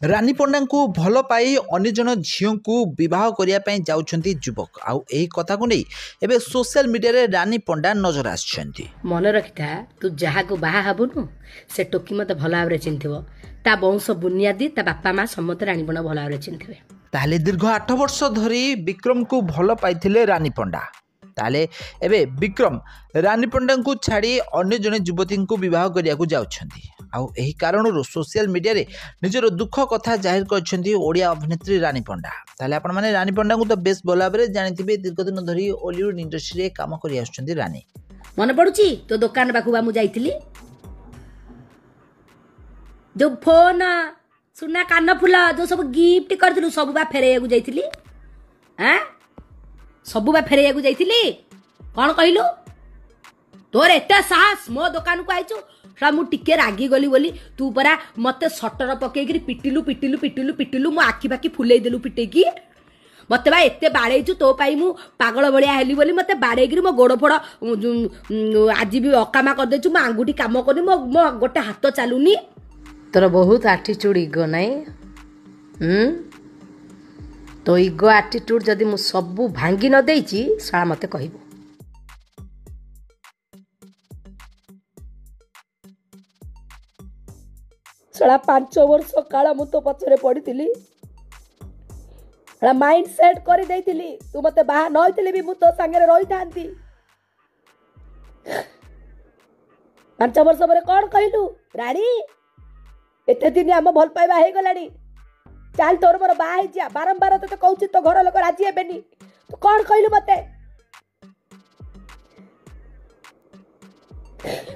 रानी पंडा को भल पाई अन्य जन झील को बह करने जाउछंती युवक आउ एही कथा को नहीं एबे सोशल मीडिया रे रानी पंडा नजर आछंती। मन रखिथा तू जहाँ को बाहा हबुनु से टोकी मत भल भाव चिन्ह ता वंश बुनियादी ता बापा माँ समस्त रानी पंडा भल भाव चिन्हे। ताले दीर्घ 8 वर्ष धरी विक्रम को भल पाइथिले रानी पंडा। ताले एबे विक्रम रानी पंडा को छाड़ी अन्य जने युवती को विवाह करिया को जाउछंती। आउ एही कारणरू सोशल मीडिया रे निजर दुख कथा जाहिर करछंती ओडिया अभिनेत्री रानी पंडा। ताले आपण माने रानी पंडा को तो बेस बोला बरे जानिथिबे दीर्घ दिन धरी हॉलीवुड इंडस्ट्री रे काम करि आछंती रानी। मन पडुची तो दुकान बाखुबा मु जाइतिली जो फोन सुना कान फुल जो सब गिफ्ट करथिलु सब बा फेरैया को जाइतिली। हैं सब बा फेरैया को जाइतिली कोन कहिलु तोर एटा साहस मो दुकान को आइचु मु टिके रागी गली बोली तू परा मते सटर पकेकरी पिटिलु पिटिलु पिटिलु पिटिलु मो आखि बाकी फुलै देलु पिटेकी मते बा एते बाड़ेइचु तो पाई मु पागल भलिया हेली बोली मते बाड़ेकरी मो गोड़ फोड़ आज भी अकामा कर देचु मो आंगुठी काम करनी मो गोटे हाथ चालुनी। तोर बहुत एटीट्यूड इगो नहीं तो इगो एटीट्यूड जदि मु सब भांगी न देइची साला मते कहबो। साला 5 वर्ष काल मु तो पछरे पड़ी माइंड सेट कर देइतिली तू मते बाहा नइतिली भी मु तो संगे रही थांती। 5 वर्ष पर कौन कहलु रानी एते दिन हम भल पाइबा हे गलानी चाल तोर मोर बाहा हे जा बारंबार तो कहउची तो घर लोक राजी हेबेनी तू कौन कहलु मते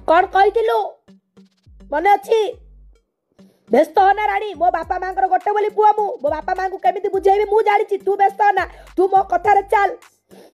कौन कहितिलु मने अछि व्यस्त होना रानी मो बापा माँ गोटे बोली पुआ मो बापा माँ को केमिति बुझेबी मु जानी तू व्यस्त होना तू मो कथार चल।